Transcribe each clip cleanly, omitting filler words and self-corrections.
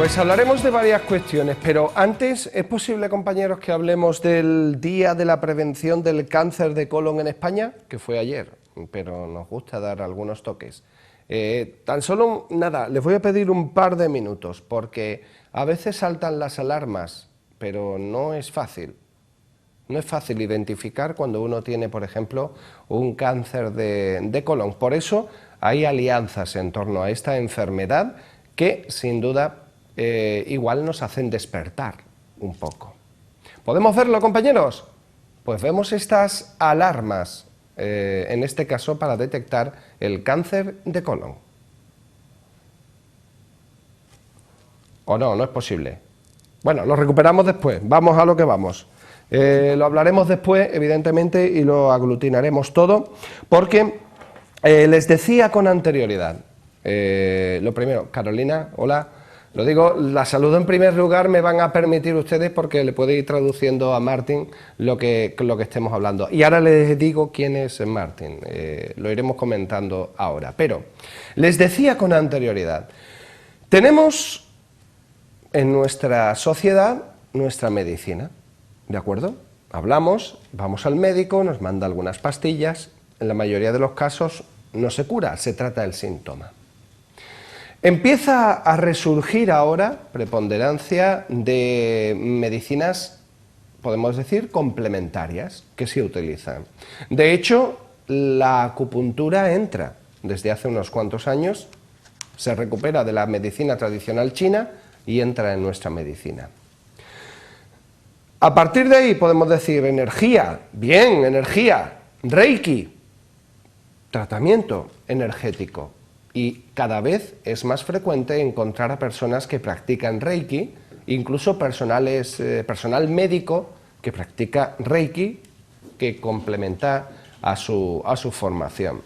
Pues hablaremos de varias cuestiones, pero antes, ¿es posible, compañeros, que hablemos del Día de la Prevención del Cáncer de Colon en España? Que fue ayer, pero nos gusta dar algunos toques. Tan solo, nada, les voy a pedir un par de minutos, porque a veces saltan las alarmas, pero no es fácil. No es fácil identificar cuando uno tiene, por ejemplo, un cáncer de colon. Por eso hay alianzas en torno a esta enfermedad que, sin duda, igual nos hacen despertar un poco. ¿Podemos verlo, compañeros? Pues vemos estas alarmas, en este caso para detectar el cáncer de colon. ¿O no? No es posible. Bueno, lo recuperamos después, vamos a lo que vamos. Lo hablaremos después, evidentemente, y lo aglutinaremos todo, porque les decía con anterioridad, lo primero, Carolina, hola. Lo digo, la saludo en primer lugar, me van a permitir ustedes porque le puedo ir traduciendo a Martín lo que estemos hablando. Y ahora les digo quién es Martín, lo iremos comentando ahora. Pero les decía con anterioridad, tenemos en nuestra sociedad nuestra medicina, ¿de acuerdo? Hablamos, vamos al médico, nos manda algunas pastillas, en la mayoría de los casos no se cura, se trata del síntoma. Empieza a resurgir ahora preponderancia de medicinas, podemos decir, complementarias, que se utilizan. De hecho, la acupuntura entra desde hace unos cuantos años, se recupera de la medicina tradicional china y entra en nuestra medicina. A partir de ahí podemos decir energía, bien, energía, Reiki, tratamiento energético. Y cada vez es más frecuente encontrar a personas que practican Reiki, incluso personal médico que practica Reiki, que complementa a su formación.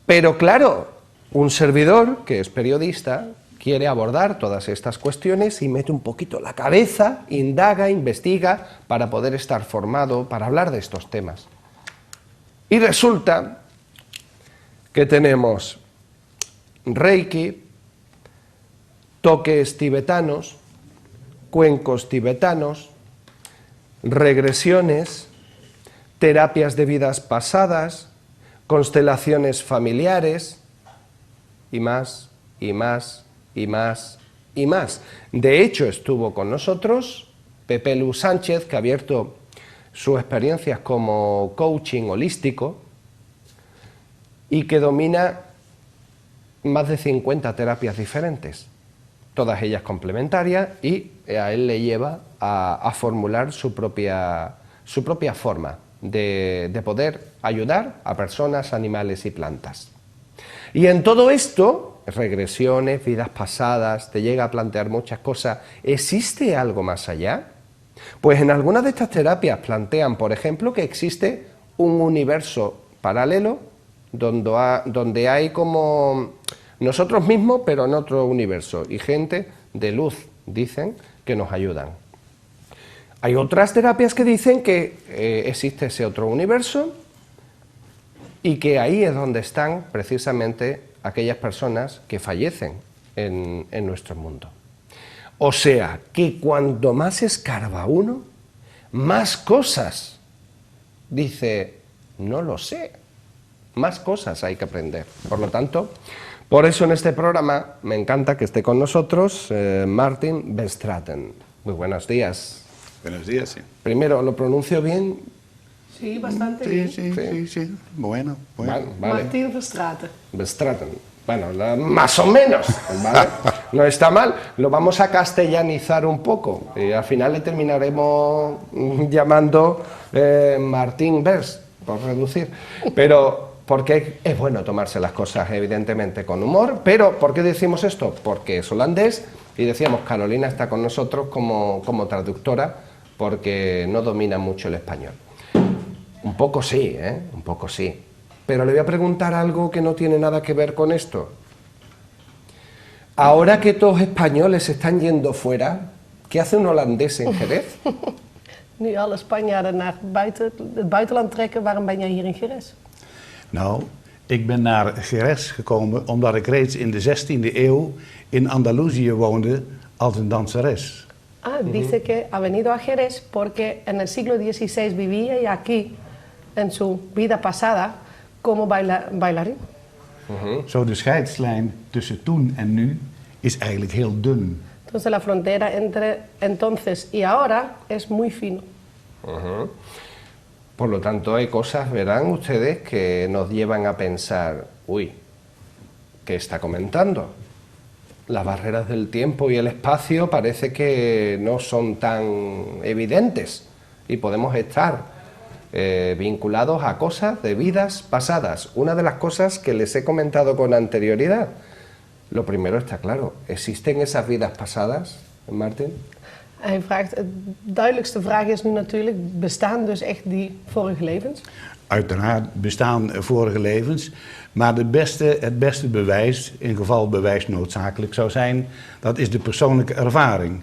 Pero claro, un servidor que es periodista quiere abordar todas estas cuestiones y mete un poquito la cabeza, indaga, investiga para poder estar formado, para hablar de estos temas. Y resulta que tenemos Reiki, toques tibetanos, cuencos tibetanos, regresiones, terapias de vidas pasadas, constelaciones familiares y más, y más, y más, y más. De hecho, estuvo con nosotros Pepe Lu Sánchez, que ha abierto sus experiencias como coaching holístico y que domina más de 50 terapias diferentes, todas ellas complementarias, y a él le lleva a formular su propia forma de poder ayudar a personas, animales y plantas. Y en todo esto, regresiones, vidas pasadas, te llega a plantear muchas cosas. ¿Existe algo más allá? Pues en algunas de estas terapias plantean, por ejemplo, que existe un universo paralelo donde hay como nosotros mismos, pero en otro universo, y gente de luz, dicen, que nos ayudan. Hay otras terapias que dicen que existe ese otro universo y que ahí es donde están precisamente aquellas personas que fallecen en nuestro mundo. O sea, que cuanto más escarba uno, más cosas dice, no lo sé. Más cosas hay que aprender. Por lo tanto, por eso en este programa me encanta que esté con nosotros Martin Verstraeten. Muy buenos días. Buenos días, sí. Primero, ¿lo pronuncio bien? Sí, bastante bien. Sí. Bueno. Vale. Martin Verstraeten. Verstraeten. Bueno, más o menos, ¿vale? No está mal. Lo vamos a castellanizar un poco. Y al final le terminaremos llamando Martin Vers, por reducir. Pero porque es bueno tomarse las cosas, evidentemente, con humor. Pero, ¿por qué decimos esto? Porque es holandés y decíamos, Carolina está con nosotros como traductora porque no domina mucho el español. Un poco sí, un poco sí. Pero le voy a preguntar algo que no tiene nada que ver con esto. Ahora que todos españoles están yendo fuera, ¿qué hace un holandés en Jerez? Nu alle Spanjaarden naar het buitenland trekken, waarom ben jij hier in Jerez? Nou, Ik ben naar Jerez gekomen omdat ik reeds in de 16e eeuw in Andalusië woonde als een danseres. Dice que ha venido a Jerez porque en el siglo XVI vivía y aquí, en su vida pasada, como bailarín. Zo de scheidslijn tussen toen en nu is eigenlijk heel dun. Entonces la frontera entre entonces y ahora es muy fino. Por lo tanto, hay cosas, verán ustedes, que nos llevan a pensar, uy, ¿qué está comentando? Las barreras del tiempo y el espacio parece que no son tan evidentes y podemos estar vinculados a cosas de vidas pasadas. Una de las cosas que les he comentado con anterioridad, lo primero está claro, ¿existen esas vidas pasadas, Martin? Hij vraagt, de duidelijkste vraag is nu natuurlijk, bestaan dus echt die vorige levens? Uiteraard bestaan vorige levens, maar het beste bewijs, in geval bewijs noodzakelijk zou zijn, dat is de persoonlijke ervaring.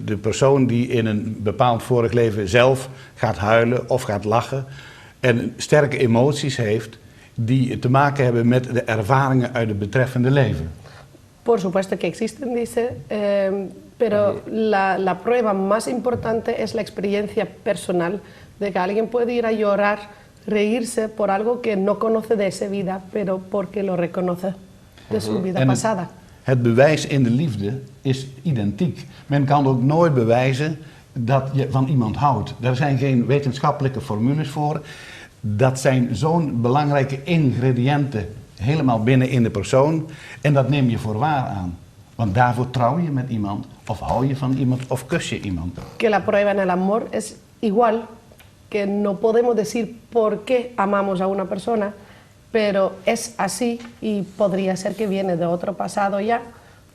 De persoon die in een bepaald vorig leven zelf gaat huilen of gaat lachen en sterke emoties heeft die te maken hebben met de ervaringen uit het betreffende leven. Por supuesto que existen, dice, pero la prueba más importante es la experiencia personal de que alguien puede ir a llorar, reírse por algo que no conoce de esa vida, pero porque lo reconoce de su vida pasada. Het bewijs in de liefde is identiek. Men kan ook nooit bewijzen dat je van iemand houdt. Daar zijn geen wetenschappelijke formules voor. Dat zijn zo'n belangrijke ingrediënten helemaal binnen in de persoon. En dat neem je voor waar aan. Want daarvoor trouw je met iemand, of hou je van iemand, of kus je iemand. Que la prueba en el amor es igual, que no podemos decir por qué amamos a una persona, pero es así y podría ser que viene de otro pasado ya,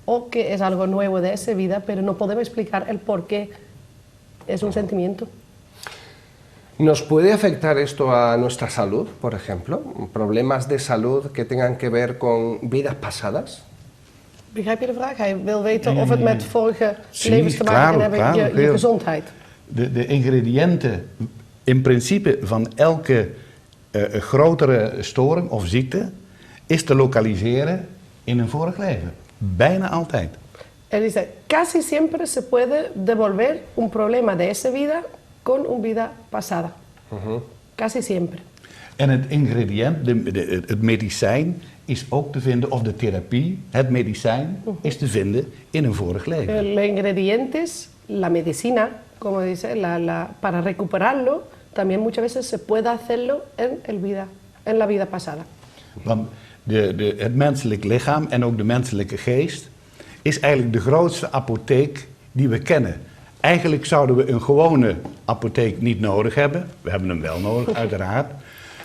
o que es algo nuevo de esa vida, pero no podemos explicar el por qué es un sentimiento. ¿Nos puede afectar esto a nuestra salud, por ejemplo? ¿Problemas de salud que tengan que ver con vidas pasadas? Begrijp je de vraag? Hij wil weten of het met vorige levens te maken kan hebben, je gezondheid. De ingrediënten in principe van elke grotere storing of ziekte is te lokaliseren in een vorig leven. Bijna altijd. Él dice, casi siempre se puede devolver un problema de esa vida con una vida pasada. Casi siempre. En het ingrediënt, het medicijn, is ook te vinden, of de therapie, het medicijn, is te vinden in een vorig leven. Los ingredientes, la medicina, como dice, para recuperarlo, también muchas veces se puede hacerlo en la vida pasada. Want het menselijk lichaam en ook de menselijke geest is eigenlijk de grootste apotheek die we kennen. Eigenlijk zouden we een gewone apotheek niet nodig hebben. We hebben hem wel nodig, uiteraard.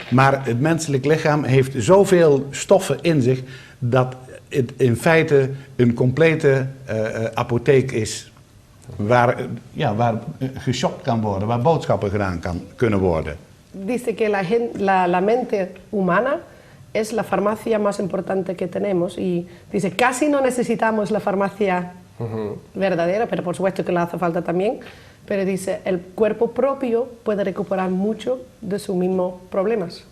Maar het menselijk lichaam heeft zoveel stoffen in zich dat het in feite een complete apotheek is waar geshopt kan worden, waar boodschappen gedaan kunnen worden. Dice que la mente humana es la farmacia más importante que tenemos y dice casi no necesitamos la farmacia verdadera, pero por supuesto que le hace falta también, pero dice el cuerpo propio puede recuperar mucho de sus mismos problemas.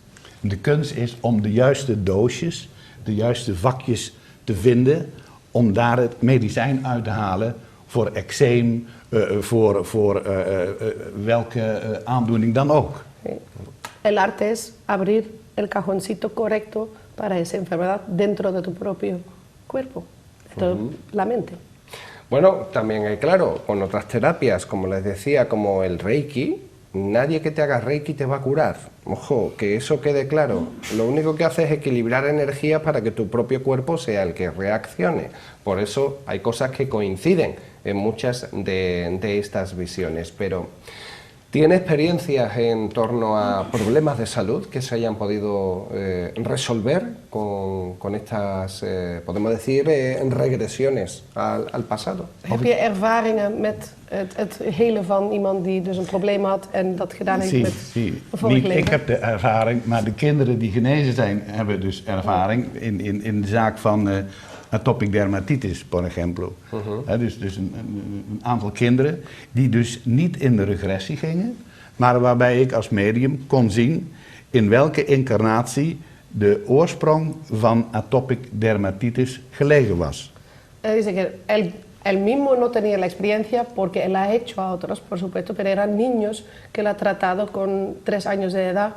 De kunst is om de juiste doosjes, de juiste vakjes te vinden om daar het medicijn uit te halen voor eczeem, voor welke aandoening dan ook. El arte es abrir el cajoncito correcto para esa enfermedad dentro de tu propio cuerpo, dentro de la mente. Bueno, también hay claro, con otras terapias, como les decía, como el Reiki, nadie que te haga Reiki te va a curar. Ojo, que eso quede claro. Lo único que hace es equilibrar energías para que tu propio cuerpo sea el que reaccione. Por eso hay cosas que coinciden en muchas de estas visiones. Pero, ¿tiene experiencias en torno a problemas de salud que se hayan podido resolver con estas, podemos decir, regresiones al pasado? Heb je ervaringen met het helen van iemand die dus een probleem had en dat gedaan heeft met een vorig leven? Ik heb de ervaring, maar de kinderen die genezen zijn, hebben dus ervaring in de zaak van atopic dermatitis, por ejemplo. Dus een aantal kinderen die dus niet in de regressie gingen, maar waarbij ik als medium kon zien in welke incarnatie de oorsprong van atopic dermatitis gelegen was. Él dice que él mismo no tenía la experiencia porque él ha hecho a otros, por supuesto, pero eran niños que él ha tratado con 3 años de edad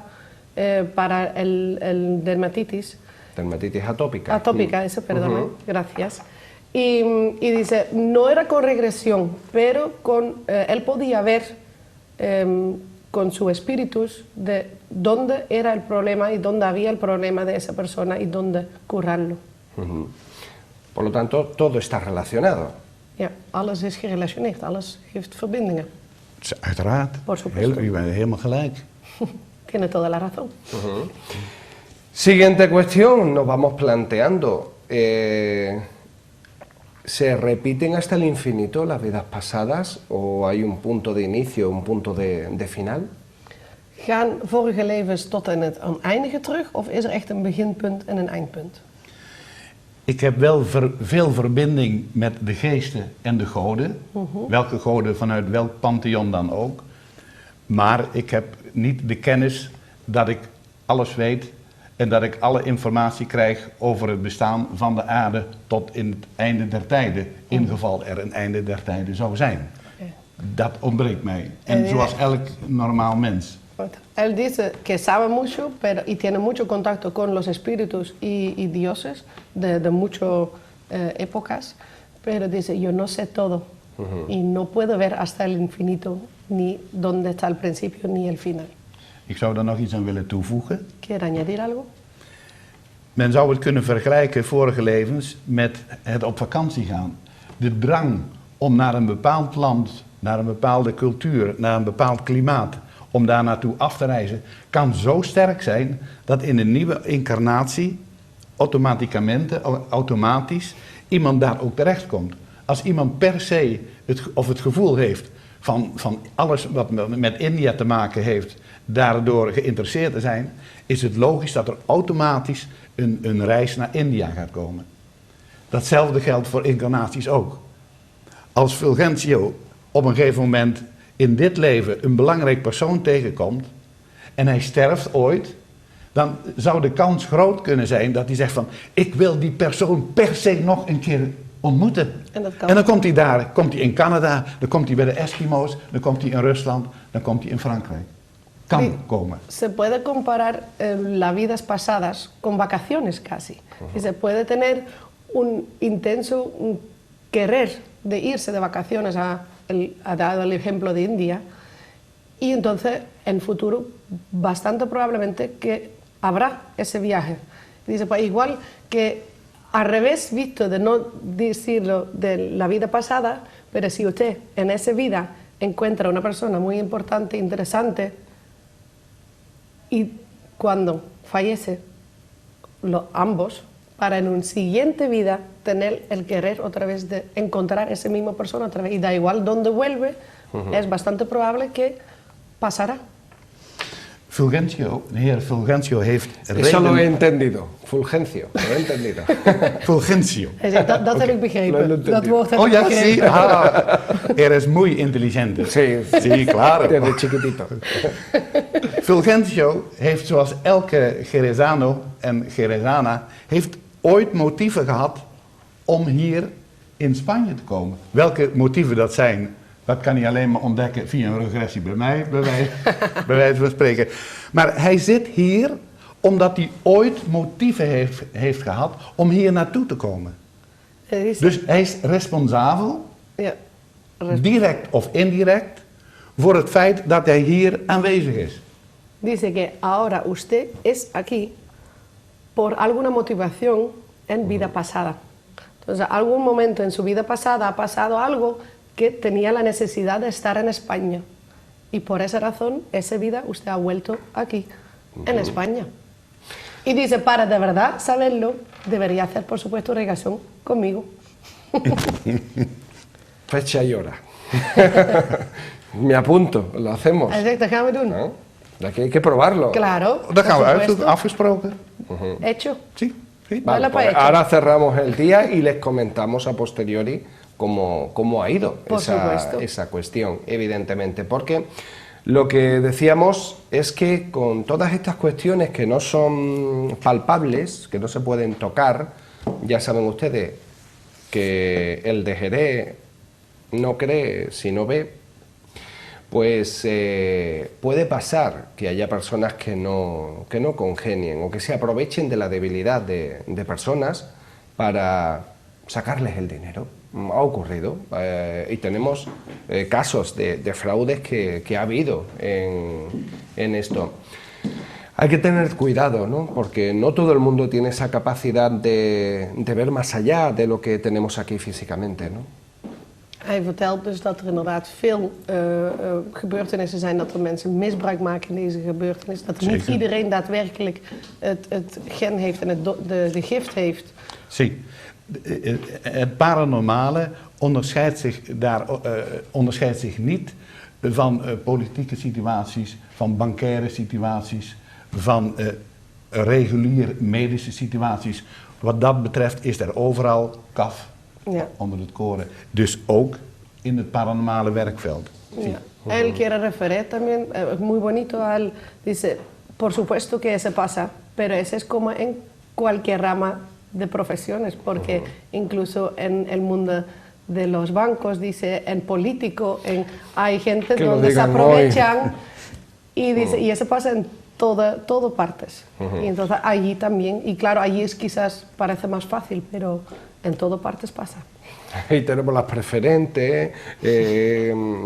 para el dermatitis. Dermatitis atópica. Atópica, eso, perdón, gracias. Y dice, no era con regresión, pero él podía ver con su espíritu de dónde era el problema y dónde había el problema de esa persona y dónde curarlo. Por lo tanto, todo está relacionado. Ja, alles is gerelationeerd, alles heeft verbindingen. Uiteraard. Por supuesto. U bent helemaal gelijk. Tiene toda la razón. Siguiente cuestión, nos vamos planteando. ¿Se repiten hasta el infinito las vidas pasadas o hay un punto de inicio, un punto de final? Gaan vorige levens tot en het oneindige terug of is er echt een beginpunt en een eindpunt? Ik heb wel veel verbinding met de geesten en de goden. Welke goden vanuit welk pantheon dan ook. Maar ik heb niet de kennis dat ik alles weet en dat ik alle informatie krijg over het bestaan van de aarde tot in het einde der tijden. In geval er een einde der tijden zou zijn. Dat ontbreekt mij. En zoals elk normaal mens. Él dice que sabe mucho y tiene mucho contacto con los espíritus y dioses de muchas épocas, pero dice, yo no sé todo y no puedo ver hasta el infinito ni dónde está el principio ni el final. Ik zou daar nog iets aan willen toevoegen. ¿Quiere añadir algo? Men zou het kunnen vergelijken, vorige levens, met het op vakantie gaan. De drang om naar een bepaald land, naar een bepaalde cultuur, naar een bepaald klimaat, om daar naartoe af te reizen, kan zo sterk zijn dat in een nieuwe incarnatie automatisch iemand daar ook terechtkomt. Als iemand per se het gevoel heeft van alles wat met India te maken heeft, daardoor geïnteresseerd te zijn, is het logisch dat er automatisch een reis naar India gaat komen. Datzelfde geldt voor incarnaties ook. Als Fulgencio op een gegeven moment in dit leven een belangrijk persoon tegenkomt en hij sterft ooit, dan zou de kans groot kunnen zijn dat hij zegt van, ik wil die persoon per se nog een keer ontmoeten. En dan komt hij daar, komt hij in Canada, dan komt hij bij de Eskimo's, dan komt hij in Rusland, dan komt hij in Frankrijk. Kan komen. Se puede comparar las vidas pasadas con vacaciones casi. Y se puede tener un intenso querer de irse de vacaciones ha dado el ejemplo de India, y entonces en futuro bastante probablemente que habrá ese viaje. Dice, pues igual que al revés visto de no decirlo de la vida pasada, pero si usted en esa vida encuentra una persona muy importante, interesante, y cuando fallece ambos, para en una siguiente vida tener el querer otra vez de encontrar esa misma persona otra vez, y da igual dónde vuelve, es bastante probable que pasará. Fulgencio, de heer Fulgencio heeft Eso lo he entendido, Fulgencio, lo he entendido. Fulgencio. Dat heb ik begrepen, dat woord heb Oh ik ja, begrepen. sí, eres muy inteligente. Sí, sí, claro. Desde chiquitito. Fulgencio heeft, zoals elke Jerezano en Jerezana, heeft ooit motieven gehad om hier in Spanje te komen. Welke motieven dat zijn, dat kan hij alleen maar ontdekken via een regressie bij mij, bij wijze van spreken. Maar hij zit hier omdat hij ooit motieven heeft gehad om hier naartoe te komen. Dus hij is responsabel, direct of indirect, voor het feit dat hij hier aanwezig is. Dice que ahora usted es aquí por alguna motivación en vida pasada. Entonces, algún momento en su vida pasada ha pasado algo que tenía la necesidad de estar en España. Y por esa razón, esa vida, usted ha vuelto aquí, en España. Y dice, para de verdad saberlo, debería hacer, por supuesto, regresón conmigo. Fecha y hora. Me apunto, lo hacemos. Dat gaan we doen. ¿No? Aquí hay que probarlo. Claro, Dat gaan we por supuesto. afgesproken. Hecho. Sí, sí. Vale, pues ahora cerramos el día y les comentamos a posteriori cómo ha ido Por supuesto. esa cuestión, evidentemente, porque Lo que decíamos es que con todas estas cuestiones que no son palpables, que no se pueden tocar, ya saben ustedes que el de Jerez no cree si no ve, pues puede pasar que haya personas que no congenien o que se aprovechen de la debilidad de personas para sacarles el dinero. Ha ocurrido y tenemos casos de fraudes que ha habido en esto. Hay que tener cuidado, ¿no? Porque no todo el mundo tiene esa capacidad de ver más allá de lo que tenemos aquí físicamente, ¿no? Hij vertelt dus dat er inderdaad veel gebeurtenissen zijn, dat er mensen misbruik maken in deze gebeurtenissen. Dat niet iedereen daadwerkelijk het gen heeft en de gift heeft. Zie, het paranormale onderscheidt zich niet van politieke situaties, van bankaire situaties, van regulier medische situaties. Wat dat betreft is er overal kaf onder het koren. Dus ook in het paranormale werkveld. Ja. Él quiere referir también, muy bonito, dice, por supuesto que eso pasa, pero eso es como en cualquier rama de profesiones, porque incluso en el mundo de los bancos, dice, en político, hay gente donde se aprovechan y dice, y eso pasa en todo partes. Y entonces allí también, y claro, allí es quizás parece más fácil, pero en todo partes pasa. Y tenemos las preferentes,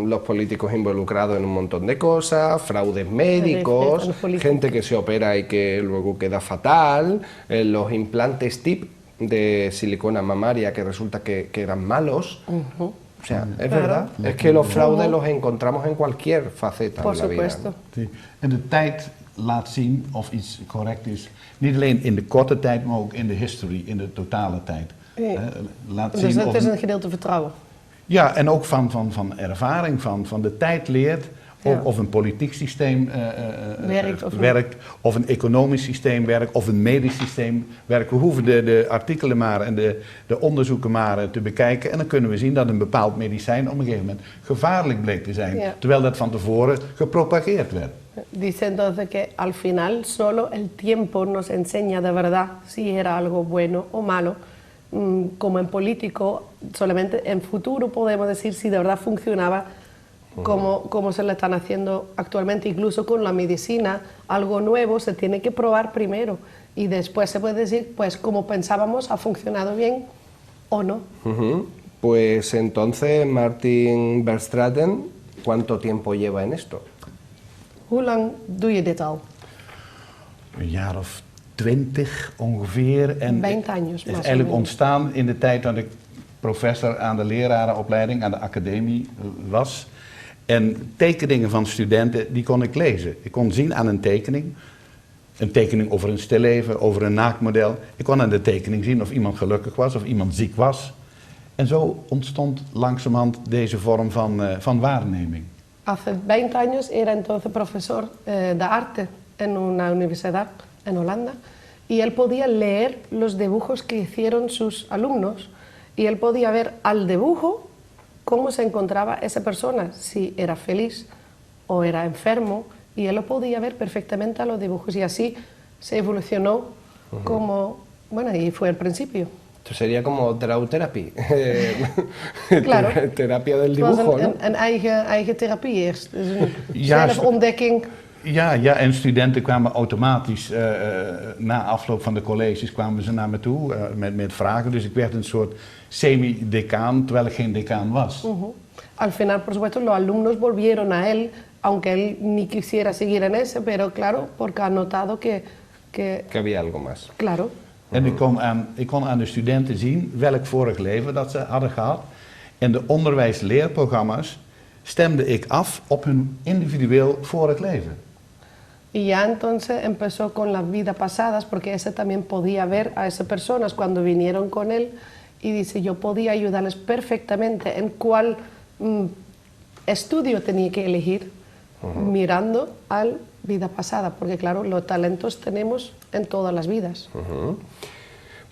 los políticos involucrados en un montón de cosas, fraudes médicos, gente que se opera y que luego queda fatal, los implantes TIP de silicona mamaria que resulta que eran malos. O sea, es verdad, es que los fraudes los encontramos en cualquier faceta de la vida. Por supuesto. Sí. En de tijd laat zien of iets correct is, niet alleen in de korte tijd, maar ook in de history, in de totale tijd. Laat zien dus het is een gedeelte vertrouwen. Ja, en ook van ervaring, van de tijd leert of een politiek systeem werkt, of een economisch systeem werkt, of een medisch systeem werkt. We hoeven de artikelen maar en de onderzoeken maar te bekijken en dan kunnen we zien dat een bepaald medicijn op een gegeven moment gevaarlijk bleek te zijn, terwijl dat van tevoren gepropageerd werd. Dice entonces que al final solo el tiempo nos enseña de verdad si era algo bueno o malo. Como en político, solamente en futuro podemos decir si de verdad funcionaba como se le están haciendo actualmente, incluso con la medicina, algo nuevo se tiene que probar primero y después se puede decir, pues como pensábamos, ha funcionado bien o no. Pues entonces, Martin Verstraeten, ¿cuánto tiempo lleva en esto? Hoe lang doe je dit al? Een jaar of 20 ongeveer. En 20 años, is eigenlijk ontstaan in de tijd dat ik professor aan de lerarenopleiding, aan de academie was. En tekeningen van studenten, die kon ik lezen. Ik kon zien aan een tekening over een stilleven, over een naaktmodel. Ik kon aan de tekening zien of iemand gelukkig was, of iemand ziek was. En zo ontstond langzamerhand deze vorm van waarneming. Hace 20 años era entonces profesor de arte en una universidad en Holanda y él podía leer los dibujos que hicieron sus alumnos y él podía ver al dibujo cómo se encontraba esa persona, si era feliz o era enfermo, y él lo podía ver perfectamente a los dibujos y así se evolucionó como, bueno, y fue el principio. Esto sería como draw therapy, claro. Terapia del dibujo, ¿no? Een eigen therapie eerst, dus een zelfontdekking. Ja, en studenten kwamen automatisch, na afloop van de colleges kwamen ze naar me toe met vragen. Dus ik werd een soort semi-decaan, terwijl ik geen decaan was. Al final, por supuesto, los alumnos volvieron a él, aunque él ni quisiera seguir en ese, pero claro, porque ha notado que había algo más. Claro. En ik kon aan de studenten zien welk vorig leven dat ze hadden gehad. En de onderwijsleerprogramma's stemde ik af op hun individueel vorig leven. Y ya entonces empezó con las vidas pasadas, porque ese también podía ver a esas personas cuando vinieron con él y dice, yo podía ayudarles perfectamente en cuál estudio tenía que elegir, mirando a la vida pasada, porque claro, los talentos tenemos en todas las vidas.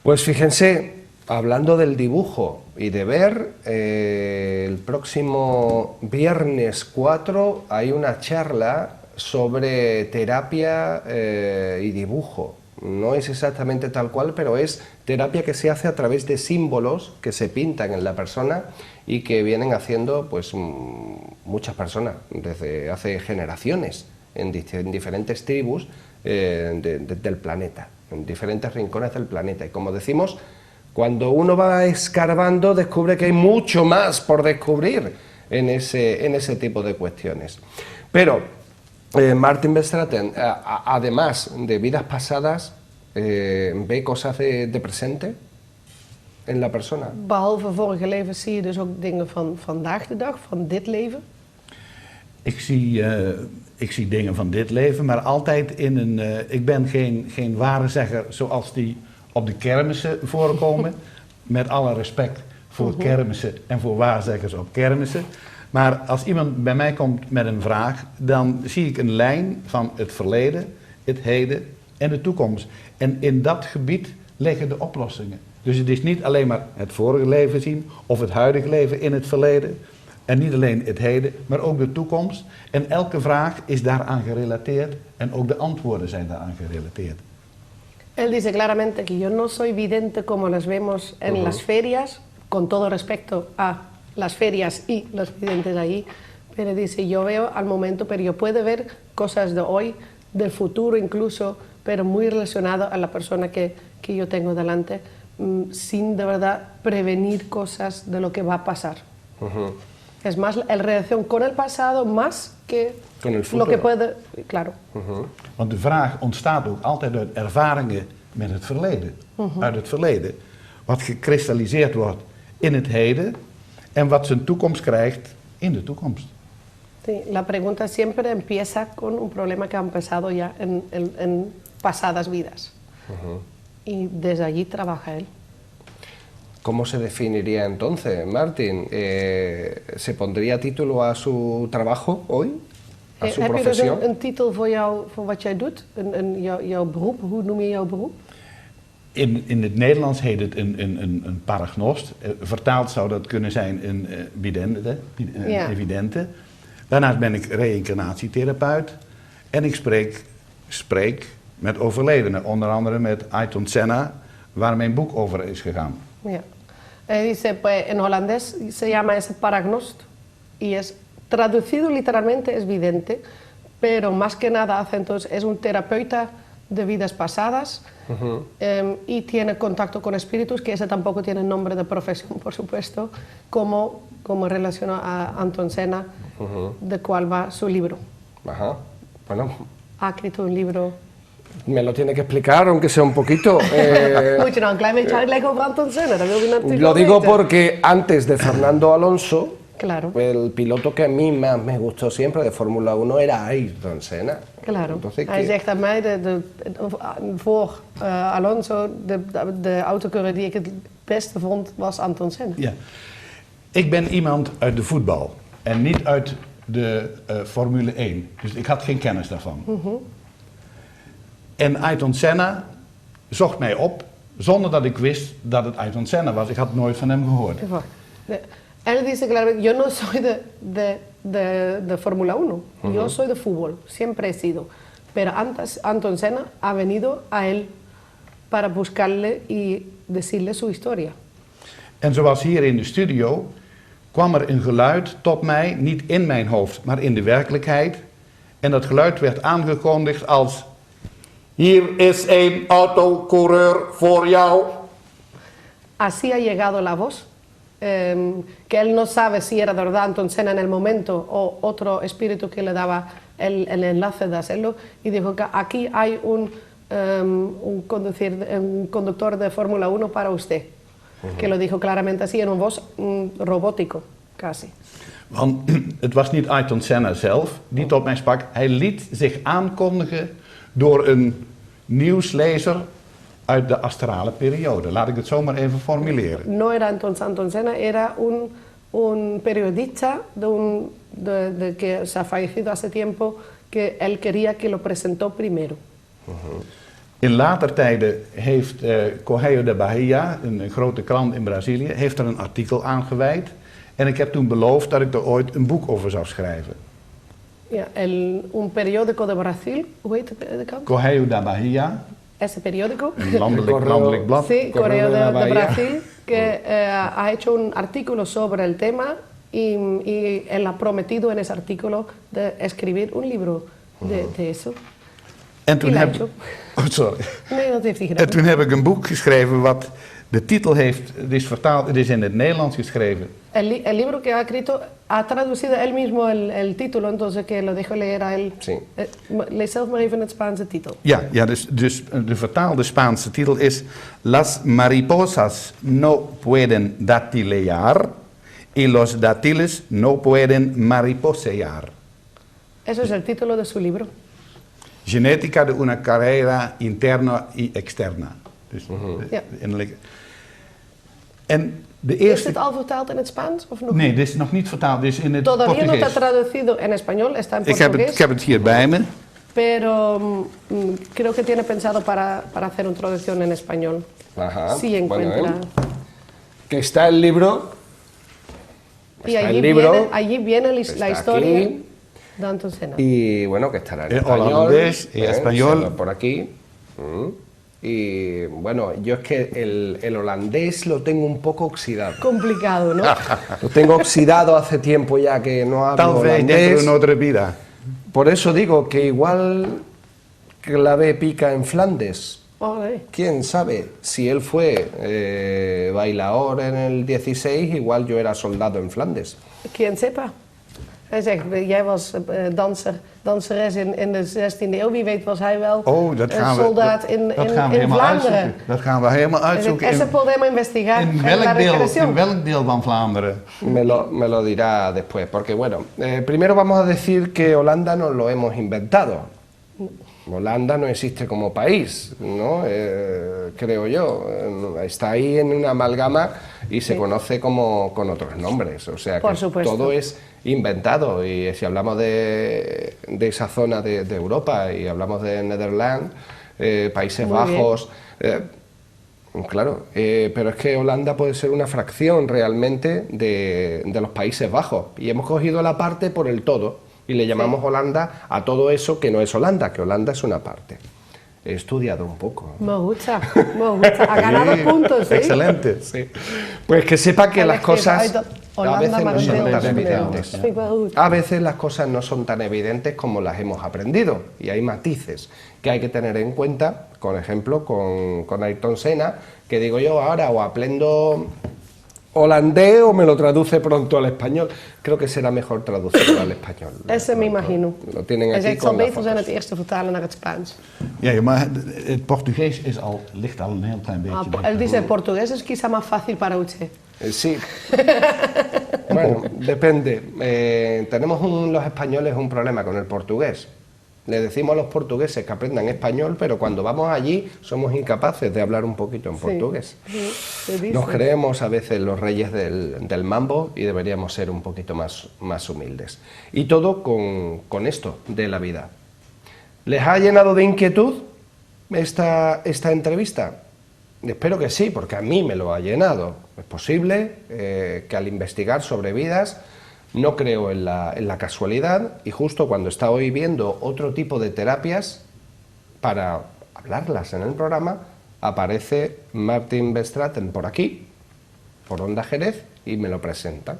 Pues fíjense Hablando del dibujo y de ver, el próximo viernes 4 hay una charla sobre terapia y dibujo. No es exactamente tal cual, pero es terapia que se hace a través de símbolos que se pintan en la persona y que vienen haciendo pues muchas personas desde hace generaciones en diferentes tribus del planeta, en diferentes rincones del planeta. Y como decimos, cuando uno va escarbando descubre que hay mucho más por descubrir en ese tipo de cuestiones. Pero Martin Verstraeten, además de vidas pasadas, ve cosas de presente en la persona. Behalve vorige levens zie je dus ook dingen van vandaag de dag, van dit leven. Ik zie dingen van dit leven, maar altijd in een... ik ben geen waarezegger zoals die op de kermissen voorkomen. Met alle respect voor kermissen en voor waarzeggers op kermissen. Maar als iemand bij mij komt met een vraag, dan zie ik een lijn van het verleden, het heden en de toekomst. En in dat gebied liggen de oplossingen. Dus het is niet alleen maar het vorige leven zien of het huidige leven in het verleden. En niet alleen het heden, maar ook de toekomst. En elke vraag is daaraan gerelateerd en ook de antwoorden zijn daaraan gerelateerd. Él dice claramente que yo no soy vidente como las vemos en las ferias, con todo respecto a las ferias y los videntes ahí, pero dice, yo veo al momento, pero yo puedo ver cosas de hoy, del futuro incluso, pero muy relacionado a la persona que yo tengo delante, sin de verdad prevenir cosas de lo que va a pasar. Es más la relación con el pasado más que con el lo que puede, claro. Want de vraag ontstaat ook altijd uit ervaringen met het verleden. Uit het verleden. Wat gekristalliseerd wordt in het heden en wat zijn toekomst krijgt in de toekomst. Sí, la pregunta siempre empieza con un problema que ha empezado ya en pasadas vidas. Y desde allí trabaja él. ¿Cómo se definiría entonces, Martin? ¿Se pondría título a su trabajo hoy? ¿A su Heb je dus profesión? een titel voor wat jij doet? Jouw beroep? Hoe noem je jouw beroep? In het Nederlands heet het een paragnost. Vertaald zou dat kunnen zijn een evidente. Daarnaast ben ik reïncarnatietherapeut. En ik spreek met overledenen. Onder andere met Ayrton Senna, waar mijn boek over is gegaan. Ja. Dice, pues, en holandés se llama ese paragnost y es traducido literalmente es vidente, pero más que nada hace entonces es un terapeuta de vidas pasadas y tiene contacto con espíritus, que ese tampoco tiene nombre de profesión, por supuesto, como relaciona a Ayrton Senna, de cual va su libro. Ajá. Bueno, Ha escrito un libro. me lo tiene que explicar, aunque sea un poquito. Moet je nou een klein beetje uitleggen over Ayrton Senna? Dat wil je natuurlijk Lo wel digo weten. porque antes de Fernando Alonso, Claro, el piloto que a mí más me gustó siempre de Fórmula 1 era Ayrton Senna. claro. Entonces, Hij zegt aan mij, voor Alonso, de autocoureur die ik het beste vond, was Ayrton Senna. Ja. Ik ben iemand uit de voetbal en niet uit de Formule 1. Dus ik had geen kennis daarvan. En Ayrton Senna zocht mij op zonder dat ik wist dat het Ayrton Senna was. Ik had nooit van hem gehoord. Él dice claramente, yo no soy de Fórmula 1, yo soy de fútbol, siempre he sido. Pero antes Ayrton Senna ha venido a él para buscarle y decirle su historia. En zoals hier in de studio kwam er een geluid tot mij, niet in mijn hoofd, maar in de werkelijkheid. En dat geluid werd aangekondigd als: hier is een autocoureur voor jou. Así ha llegado la voz, que él no sabe si era de verdad Ayrton Senna en el momento o otro espíritu que le daba el enlace de hacerlo, y dijo que aquí hay un conductor de Fórmula 1 para usted, que lo dijo claramente así en un voz robótico, casi. Want het was niet Ayrton Senna zelf die tot mij sprak. Hij liet zich aankondigen door een nieuwslezer uit de astrale periode. Laat ik het zo maar even formuleren. No era entonces Ayrton Senna, era un periodista de que se ha fallecido hace tiempo, que él quería que lo presentó primero. In later tijden heeft Correio da Bahia, een grote krant in Brazilië, heeft er een artikel aan gewijd. En ik heb toen beloofd dat ik er ooit een boek over zou schrijven. Ja, un periódico de Brasil, hoe heet de krant? Correio da Bahia, Ese periódico. een landelijk blad. Sí, Correo de la de Bahía. Brasil, que ha hecho un artículo sobre el tema y él ha prometido en ese artículo de escribir un libro de eso. En toen Die heb, lijkt zo. oh, sorry. Nee, dat heeft hij En gedaan. toen heb ik een boek geschreven wat de titel heeft, het is vertaald, het is in het Nederlands geschreven. El libro que ha escrito ha traducido él mismo el título, entonces que lo dejo leer a él. Sí. Lees zelf maar even het Spaanse titel. Ja, dus de vertaalde Spaanse titel is Las mariposas no pueden datilear y los dátiles no pueden mariposear. Eso es el título de su libro. Genética de una carrera interna y externa. Dus Ja. innerlijk. En de Is eerste... het al vertaald in het Spaans of nog Nee, niet? dit is nog niet vertaald, dit is in het Todavía no Portugees. está traducido en español, está en Ik heb portugués. het hier bij me. Pero creo que tiene pensado para hacer una traducción en español. Ajá. Si encuentra. Bueno, que está el libro. y está allí el libro. allí viene la está historia aquí. de Anton Senna. Y bueno, que estará en En español. holandés y español. Solo por aquí. Y bueno, yo es que el holandés lo tengo un poco oxidado. Complicado, ¿no? Lo tengo oxidado hace tiempo ya que no hablo Tal vez dentro de holandés. una otra vida. Por eso digo que igual clavé pica en Flandes. Olé. ¿Quién sabe? Si él fue bailador en el 16, igual yo era soldado en Flandes. Quien sepa. Hij zegt, jij was danseres in de 16e eeuw. Wie weet was hij wel Oh, dat gaan we, soldaat dat, in dat gaan we in helemaal Vlaanderen. uitzoeken. Dat gaan we helemaal Hij zegt, uitzoeken. ese podemos investigar In en la welk regresión. deel van Vlaanderen? Me lo dirá después, porque bueno, primero vamos a decir que Holanda no lo hemos inventado. Holanda no existe como país, ¿no? Creo yo. Está ahí en una amalgama y se conoce como con otros nombres. O sea Por que supuesto. todo es inventado. Y si hablamos de esa zona de Europa y hablamos de Nederland, Países Muy Bajos, claro, pero es que Holanda puede ser una fracción realmente de los Países Bajos. Y hemos cogido la parte por el todo. Y le llamamos Holanda a todo eso que no es Holanda, que Holanda es una parte. He estudiado un poco. Me gusta. Ha ganado Sí, puntos, ¿sí? Excelente. Sí. Pues que sepa que las cosas a Holanda veces no maar een son deel tan van de wereld. evidentes. Dat vind ik wel goed. A veces las cosas no son tan evidentes como las hemos aprendido y hay matices que hay que tener en cuenta, por ejemplo, con Ayrton Senna, que digo yo ahora o aprendo holandés o me lo traduce pronto al español. Creo que será mejor traducirlo al español. Ese me imagino. Lo tienen Hij aquí zegt, het zal con las beter zijn fotos. het eerst te vertalen naar het Spaans. Ja, maar het Portugees ligt al een heel klein beetje. Ah, denk él ik. dice, portugués es quizá más fácil para usted. Sí. Bueno, depende. Tenemos los españoles un problema con el portugués. Le decimos a los portugueses que aprendan español, pero cuando vamos allí somos incapaces de hablar un poquito en portugués. Sí, se dice. Nos creemos a veces los reyes del mambo y deberíamos ser un poquito más humildes. Y todo con esto de la vida. ¿Les ha llenado de inquietud esta entrevista? Espero que sí, porque a mí me lo ha llenado. Es posible que al investigar sobre vidas no creo en la casualidad y justo cuando estaba hoy viendo otro tipo de terapias para hablarlas en el programa, aparece Martin Bestraten por aquí, por Onda Jerez, y me lo presenta.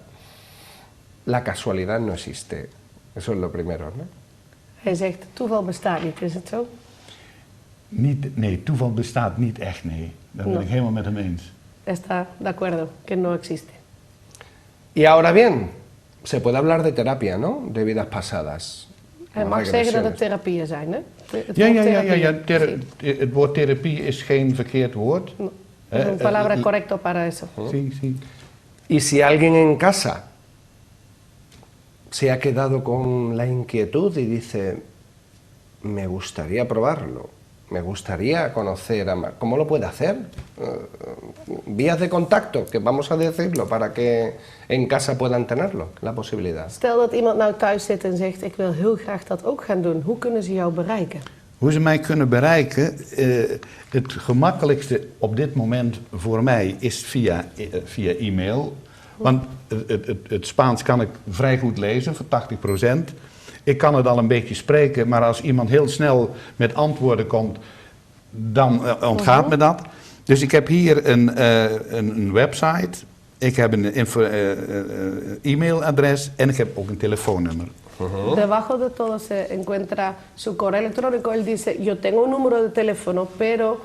La casualidad no existe. Eso es lo primero, ¿no? Hij zegt, toeval bestaat niet, is het zo? Nee, toeval bestaat niet echt, nee. Daar ben No. ik helemaal met hem eens. Está de acuerdo, que no existe. Y ahora bien, se puede hablar de terapia, ¿no? De vidas pasadas. Hij o mag zeggen dat het regresiones. therapieën zijn, hè? Het Ja, woord ja. therapie. Sí. Het woord therapie is geen verkeerd woord. No, es una palabra correcta para eso. Sí, sí. Y si alguien en casa se ha quedado con la inquietud y dice, me gustaría probarlo, me gustaría conocer a ¿cómo lo puede hacer? Vías de contacto, que vamos a decirlo, para que en casa puedan tenerlo, la posibilidad. Stel dat iemand nou thuis zit en zegt, ik wil heel graag dat ook gaan doen. Hoe kunnen ze jou bereiken? Hoe ze mij kunnen bereiken, het gemakkelijkste op dit moment voor mij is via e-mail. Want het Spaans kan ik vrij goed lezen, voor 80%. Ik kan het al een beetje spreken, maar als iemand heel snel met antwoorden komt, dan ontgaat me dat. Dus ik heb hier een website, ik heb een e-mailadres en ik heb ook een telefoonnummer. Debajo de todo se encuentra su correo electrónico. Él dice, yo tengo un número de teléfono, pero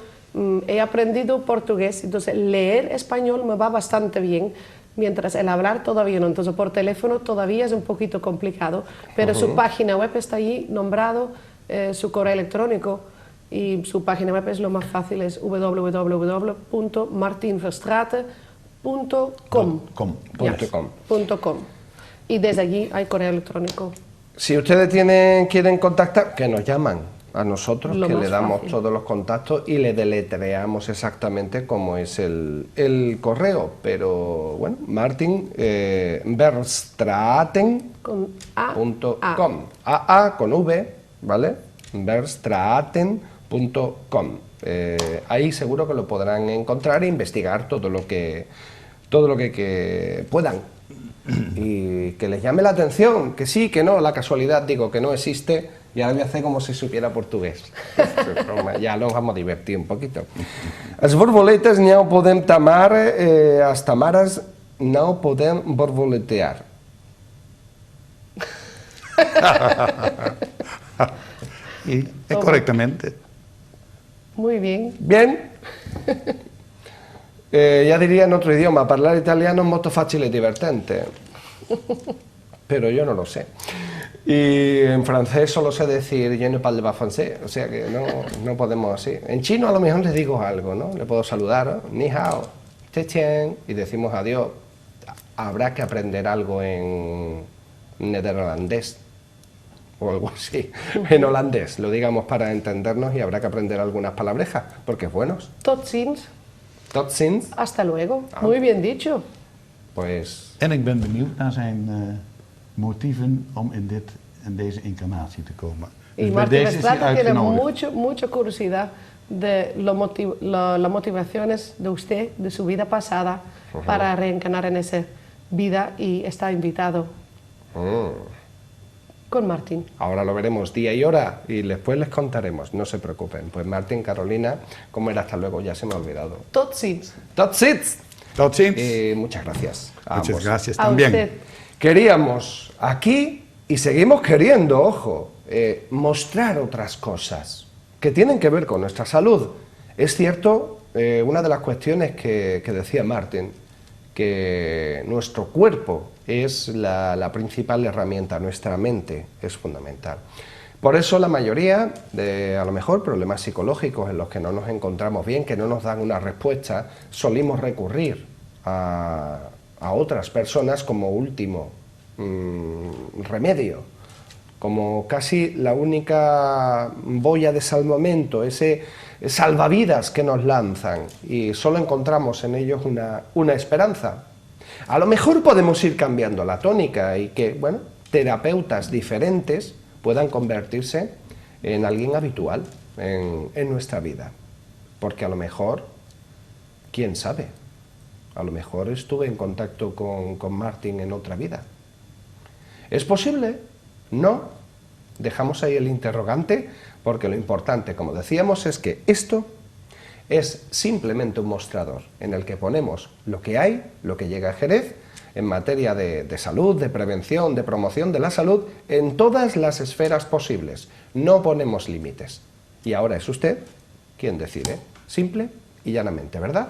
he aprendido portugués, entonces leer español me va bastante bien, mientras el hablar todavía no. Entonces por teléfono todavía es un poquito complicado, pero su página web está allí nombrado, su correo electrónico, y su página web es lo más fácil, es www.martinverstraete.com. .com. Y desde allí hay correo electrónico. Si ustedes quieren contactar, que nos llaman a nosotros, Lo que más le damos fácil. todos los contactos y le deletreamos exactamente cómo es el correo. Pero bueno, Martin Verstraeten.com. Con A. AA con V, ¿vale? Verstraeten.com. Ahí seguro que lo podrán encontrar e investigar todo lo que puedan. Y que les llame la atención, que sí, que no, la casualidad, digo, que no existe, y ahora voy a hacer como si supiera portugués. Ya nos vamos a divertir un poquito. As borboletas no podem tamar, as tamaras no podem borboletear. Y correctamente. Muy bien. Bien. Ya diría en otro idioma, hablar italiano es molto facile e divertente, pero yo no lo sé. Y en francés solo sé decir je ne parle pas français, o sea que no podemos así. En chino a lo mejor les digo algo, ¿no? Le puedo saludar, ¿no? Ni hao, te chen, y decimos adiós. Habrá que aprender algo en neerlandés o algo así, en holandés, lo digamos para entendernos, y habrá que aprender algunas palabrejas, porque es buenos. Tot ziens. Tot ziens. Hasta luego. Muy bien dicho. Pues En ik ben benieuwd naar zijn motieven om in deze incarnatie te komen. Y Dus bij Martín deze is hij Verstraete tiene uitgenodigd. mucha curiosidad de las motivaciones de usted, de su vida pasada, para reencarnar en esa vida, y está invitado con Martín. ahora lo veremos día y hora y después les contaremos, no se preocupen. Pues Martín, Carolina, ¿cómo era? Hasta luego, ya se me ha olvidado. Tot ziens. Tot ziens. Tot ziens. Muchas gracias a Muchas ambos. gracias A también. usted. Queríamos aquí, y seguimos queriendo, ojo, mostrar otras cosas que tienen que ver con nuestra salud. Es cierto, una de las cuestiones que decía Martín, que nuestro cuerpo es la principal herramienta, nuestra mente es fundamental. Por eso la mayoría de, a lo mejor, problemas psicológicos en los que no nos encontramos bien, que no nos dan una respuesta, solimos recurrir a otras personas como último remedio, como casi la única boya de salvamento, ese salvavidas que nos lanzan, y solo encontramos en ellos una esperanza. A lo mejor podemos ir cambiando la tónica y que, bueno, terapeutas diferentes puedan convertirse en alguien habitual en nuestra vida. Porque a lo mejor, quién sabe, a lo mejor estuve en contacto con Martín en otra vida. ¿Es posible? No. Dejamos ahí el interrogante, porque lo importante, como decíamos, es que esto es simplemente un mostrador en el que ponemos lo que hay, lo que llega a Jerez, en materia de salud, de prevención, de promoción de la salud, en todas las esferas posibles. No ponemos límites. Y ahora es usted quien decide, simple y llanamente, ¿verdad?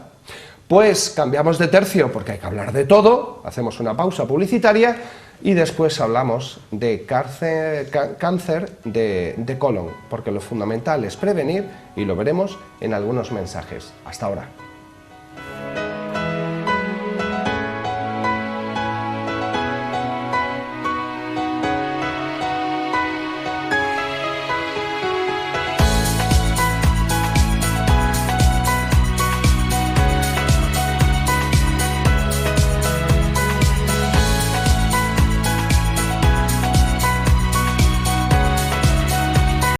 Pues cambiamos de tercio, porque hay que hablar de todo, hacemos una pausa publicitaria y después hablamos de cáncer de colon, porque lo fundamental es prevenir, y lo veremos en algunos mensajes. Hasta ahora.